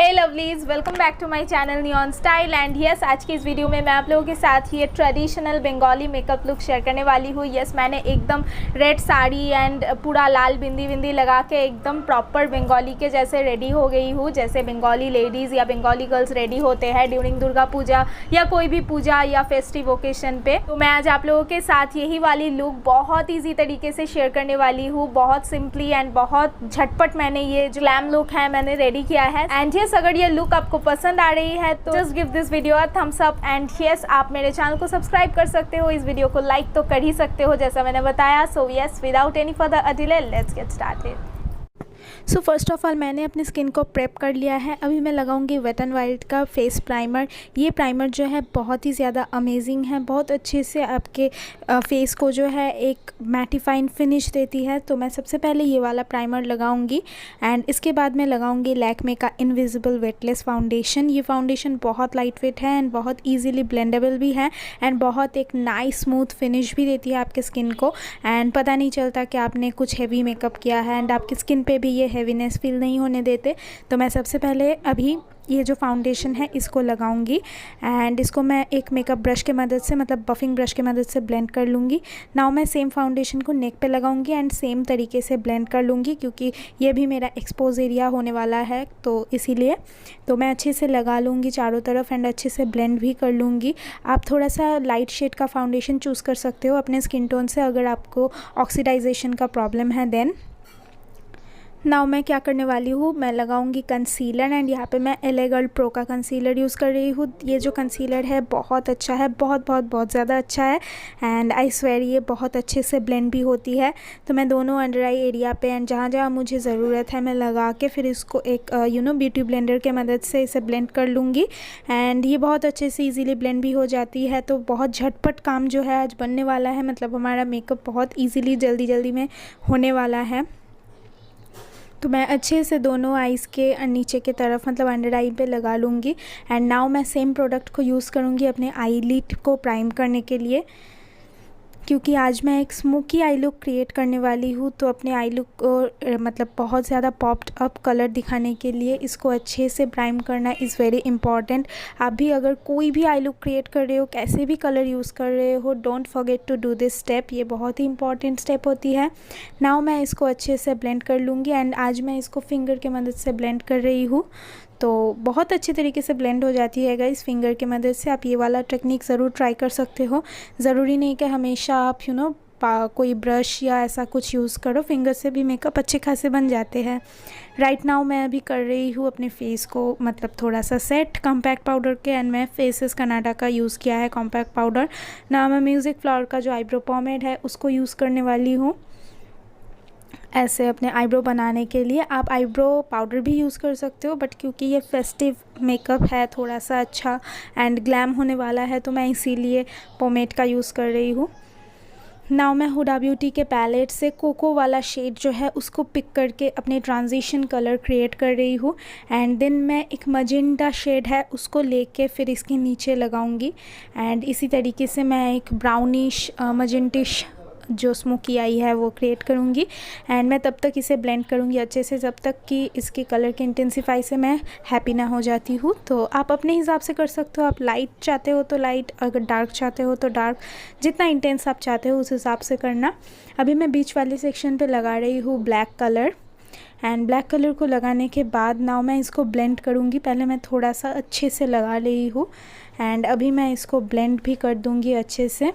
Lovelies, welcome back to my channel neon style. And yes, आज की इस video में मैं आप लोगों के साथ ये traditional Bengali makeup look share करने वाली हूँ। यस, मैंने एकदम रेड साड़ी एंड पूरा लाल बिंदी विंदी लगा के एकदम प्रॉपर बंगाली के जैसे रेडी हो गई हूँ, जैसे बंगाली लेडीज़ या बंगाली गर्ल्स रेडी होते हैं ड्यूरिंग दुर्गा पूजा या कोई भी पूजा या फेस्टिव ओकेशन पे। तो मैं आज आप लोगों के साथ यही वाली लुक बहुत ईजी तरीके से शेयर करने वाली हूँ। बहुत सिंपली एंड बहुत झटपट मैंने ये जो ग्लैम लुक है मैंने रेडी किया है। एंड यस, अगर ये लुक आपको पसंद आ रही है तो just give this video a thumbs up. And yes, आप मेरे चैनल को सब्सक्राइब कर सकते हो, इस वीडियो को लाइक तो कर ही सकते हो जैसा मैंने बताया। So yes, without any further delay let's get started. So first of all मैंने अपनी स्किन को प्रेप कर लिया है। अभी मैं लगाऊंगी वेट एंड वाइल्ड का फेस प्राइमर। ये प्राइमर जो है बहुत ही ज़्यादा अमेजिंग है, बहुत अच्छे से आपके फेस को जो है एक मैटिफाइंग फिनिश देती है। तो मैं सबसे पहले ये वाला प्राइमर लगाऊंगी एंड इसके बाद मैं लगाऊंगी लैक्मे का इनविजिबल वेटलेस फाउंडेशन। ये फाउंडेशन बहुत लाइट वेट है एंड बहुत ईजिली ब्लेंडेबल भी है एंड बहुत एक नाइस स्मूथ फिनिश भी देती है आपके स्किन को। एंड पता नहीं चलता कि आपने कुछ हैवी मेकअप किया है एंड आपकी स्किन पे भी ये हैवीनेस फील नहीं होने देते। तो मैं सबसे पहले अभी ये जो फाउंडेशन है इसको लगाऊंगी एंड इसको मैं एक मेकअप ब्रश के मदद से, मतलब बफिंग ब्रश के मदद से ब्लेंड कर लूँगी। नाउ मैं सेम फाउंडेशन को नेक पे लगाऊंगी एंड सेम तरीके से ब्लेंड कर लूँगी क्योंकि ये भी मेरा एक्सपोज एरिया होने वाला है, तो इसीलिए तो मैं अच्छे से लगा लूँगी चारों तरफ एंड अच्छे से ब्लेंड भी कर लूँगी। आप थोड़ा सा लाइट शेड का फाउंडेशन चूज़ कर सकते हो अपने स्किन टोन से अगर आपको ऑक्सीडाइजेशन का प्रॉब्लम है देन। नाउ मैं क्या करने वाली हूँ, मैं लगाऊंगी कंसीलर एंड यहाँ पे मैं LA गर्ल प्रो का कंसीलर यूज़ कर रही हूँ। ये जो कंसीलर है बहुत अच्छा है, बहुत ज़्यादा अच्छा है एंड आई स्वेयर ये बहुत अच्छे से ब्लेंड भी होती है। तो मैं दोनों अंडर आई एरिया पे एंड जहाँ जहाँ मुझे ज़रूरत है मैं लगा के फिर इसको एक ब्यूटी ब्लेंडर के मदद से इसे ब्लेंड कर लूँगी एंड ये बहुत अच्छे से ईज़िली ब्लेंड भी हो जाती है। तो बहुत झटपट काम जो है आज बनने वाला है, मतलब हमारा मेकअप बहुत ईज़िली जल्दी में होने वाला है। तो मैं अच्छे से दोनों आईज़ के नीचे के तरफ, मतलब अंडर आई पे लगा लूँगी एंड नाउ मैं सेम प्रोडक्ट को यूज़ करूँगी अपने आई लिड को प्राइम करने के लिए, क्योंकि आज मैं एक स्मोकी आई लुक क्रिएट करने वाली हूँ। तो अपने आई लुक को मतलब बहुत ज़्यादा पॉप्ड अप कलर दिखाने के लिए इसको अच्छे से प्राइम करना इज़ वेरी इंपॉर्टेंट। आप भी अगर कोई भी आई लुक क्रिएट कर रहे हो, कैसे भी कलर यूज़ कर रहे हो, don't forget to do this step, ये बहुत ही इंपॉर्टेंट स्टेप होती है। नाउ मैं इसको अच्छे से ब्लेंड कर लूँगी एंड आज मैं इसको फिंगर के मदद से ब्लेंड कर रही हूँ। तो बहुत अच्छे तरीके से ब्लेंड हो जाती है गाइस फिंगर की मदद से। आप ये वाला टेक्निक ज़रूर ट्राई कर सकते हो, ज़रूरी नहीं कि हमेशा आप कोई ब्रश या ऐसा कुछ यूज़ करो, फिंगर से भी मेकअप अच्छे खासे बन जाते हैं। राइट नाउ मैं अभी कर रही हूँ अपने फेस को मतलब थोड़ा सा सेट कॉम्पैक्ट पाउडर के एंड मैं फेसेस कनाडा का यूज़ किया है कॉम्पैक्ट पाउडर। ना मैं म्यूज़िक फ्लावर का जो आईब्रो पॉमेड है उसको यूज़ करने वाली हूँ ऐसे अपने आईब्रो बनाने के लिए। आप आईब्रो पाउडर भी यूज़ कर सकते हो बट क्योंकि ये फेस्टिव मेकअप है थोड़ा सा अच्छा एंड ग्लैम होने वाला है तो मैं इसीलिए पोमेड का यूज़ कर रही हूँ। नाउ मैं हुडा ब्यूटी के पैलेट से कोको वाला शेड जो है उसको पिक करके अपने ट्रांजिशन कलर क्रिएट कर रही हूँ एंड देन मैं एक मजेंटा शेड है उसको लेके फिर इसके नीचे लगाऊंगी एंड इसी तरीके से मैं एक ब्राउनिश मजेंटिश जो स्मोकी आई है वो क्रिएट करूँगी एंड मैं तब तक इसे ब्लेंड करूँगी अच्छे से जब तक कि इसके कलर के इंटेंसिफाई से मैं हैप्पी ना हो जाती हूँ। तो आप अपने हिसाब से कर सकते हो, आप लाइट चाहते हो तो लाइट, अगर डार्क चाहते हो तो डार्क, जितना इंटेंस आप चाहते हो उस हिसाब से करना। अभी मैं बीच वाले सेक्शन पे लगा रही हूँ black colour and black colour को लगाने के बाद नाउ मैं इसको ब्लेंड करूँगी। पहले मैं थोड़ा सा अच्छे से लगा रही हूँ एंड अभी मैं इसको ब्लेंड भी कर दूँगी अच्छे से।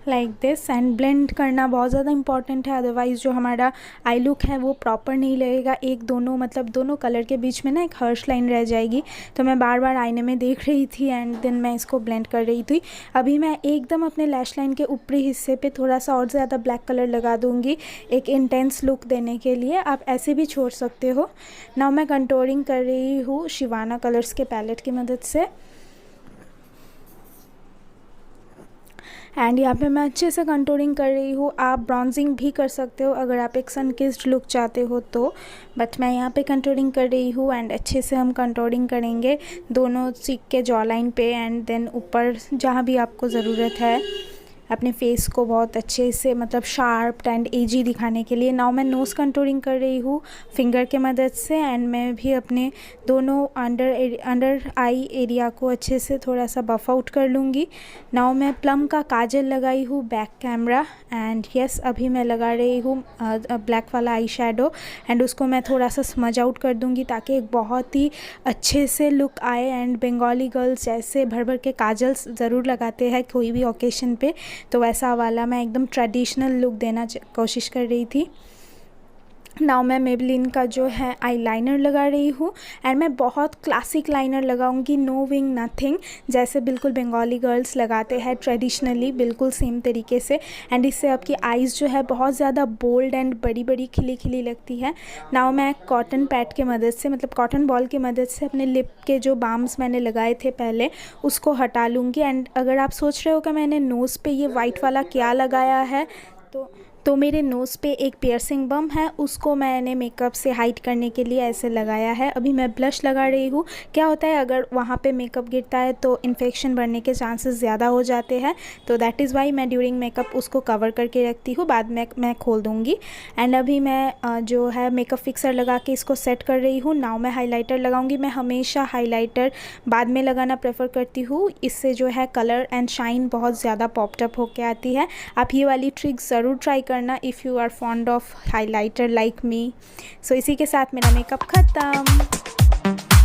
Like this. एंड ब्लेंड करना बहुत ज़्यादा इंपॉर्टेंट है, अदरवाइज़ जो हमारा आई लुक है वो प्रॉपर नहीं लगेगा। एक दोनों मतलब दोनों कलर के बीच में ना एक हर्श लाइन रह जाएगी। तो मैं बार बार आईने में देख रही थी एंड देन मैं इसको ब्लेंड कर रही थी। अभी मैं एकदम अपने लैश लाइन के ऊपरी हिस्से पे थोड़ा सा और ज़्यादा ब्लैक कलर लगा दूँगी एक इंटेंस लुक देने के लिए। आप ऐसे भी छोड़ सकते हो। नाउ मैं कंटूरिंग कर रही हूँ शिवाना कलर्स के पैलेट की मदद से। एंड यहाँ पे मैं अच्छे से कंटूरिंग कर रही हूँ। आप ब्रॉन्जिंग भी कर सकते हो अगर आप एक सन किस्ड लुक चाहते हो तो, बट मैं यहाँ पे कंटूरिंग कर रही हूँ। एंड अच्छे से हम कंटूरिंग करेंगे दोनों चीक के जॉ लाइन पे एंड देन ऊपर जहाँ भी आपको ज़रूरत है अपने फेस को बहुत अच्छे से मतलब शार्प एंड एजी दिखाने के लिए। नाउ मैं नोज़ कंटूरिंग कर रही हूँ फिंगर के मदद से। एंड मैं भी अपने दोनों अंडर आई एरिया को अच्छे से थोड़ा सा बफ आउट कर लूँगी। नाउ मैं प्लम का काजल लगाई हूँ बैक कैमरा। एंड यस, अभी मैं लगा रही हूँ ब्लैक वाला आई शेडो एंड उसको मैं थोड़ा सा स्मज आउट कर दूँगी ताकि एक बहुत ही अच्छे से लुक आए। एंड बंगाली गर्ल्स जैसे भर भर के काजल्स ज़रूर लगाते हैं कोई भी ओकेशन पे, तो वैसा वाला मैं एकदम ट्रेडिशनल लुक देना कोशिश कर रही थी। नाउ मैं मेबलिन का जो है आई लाइनर लगा रही हूँ। एंड मैं बहुत क्लासिक लाइनर लगाऊंगी, नो विंग नथिंग, जैसे बिल्कुल बंगाली गर्ल्स लगाते हैं ट्रेडिशनली, बिल्कुल सेम तरीके से। एंड इससे आपकी आइज़ जो है बहुत ज़्यादा बोल्ड एंड बड़ी बड़ी खिली खिली लगती है। नाउ मैं कॉटन पैड की मदद से मतलब कॉटन बॉल की मदद से अपने लिप के जो बाम्स मैंने लगाए थे पहले उसको हटा लूँगी। एंड अगर आप सोच रहे हो कि मैंने नोज़ पे ये वाइट वाला क्या लगाया है, तो मेरे नोज़ पे एक पियर्सिंग बम है, उसको मैंने मेकअप से हाइड करने के लिए ऐसे लगाया है। अभी मैं ब्लश लगा रही हूँ। क्या होता है अगर वहाँ पे मेकअप गिरता है तो इन्फेक्शन बढ़ने के चांसेस ज़्यादा हो जाते हैं, तो दैट इज़ वाई मैं ड्यूरिंग मेकअप उसको कवर करके रखती हूँ, बाद में मैं खोल दूँगी। एंड अभी मैं जो है मेकअप फिक्सर लगा के इसको सेट कर रही हूँ। नाउ मैं हाईलाइटर लगाऊँगी। मैं हमेशा हाईलाइटर बाद में लगाना प्रेफर करती हूँ, इससे जो है कलर एंड शाइन बहुत ज़्यादा पॉपटअप होके आती है। आप ये वाली ट्रिक ज़रूर ट्राई करना if you are fond of highlighter like me. So इसी के साथ मेरा मेकअप ख़त्म।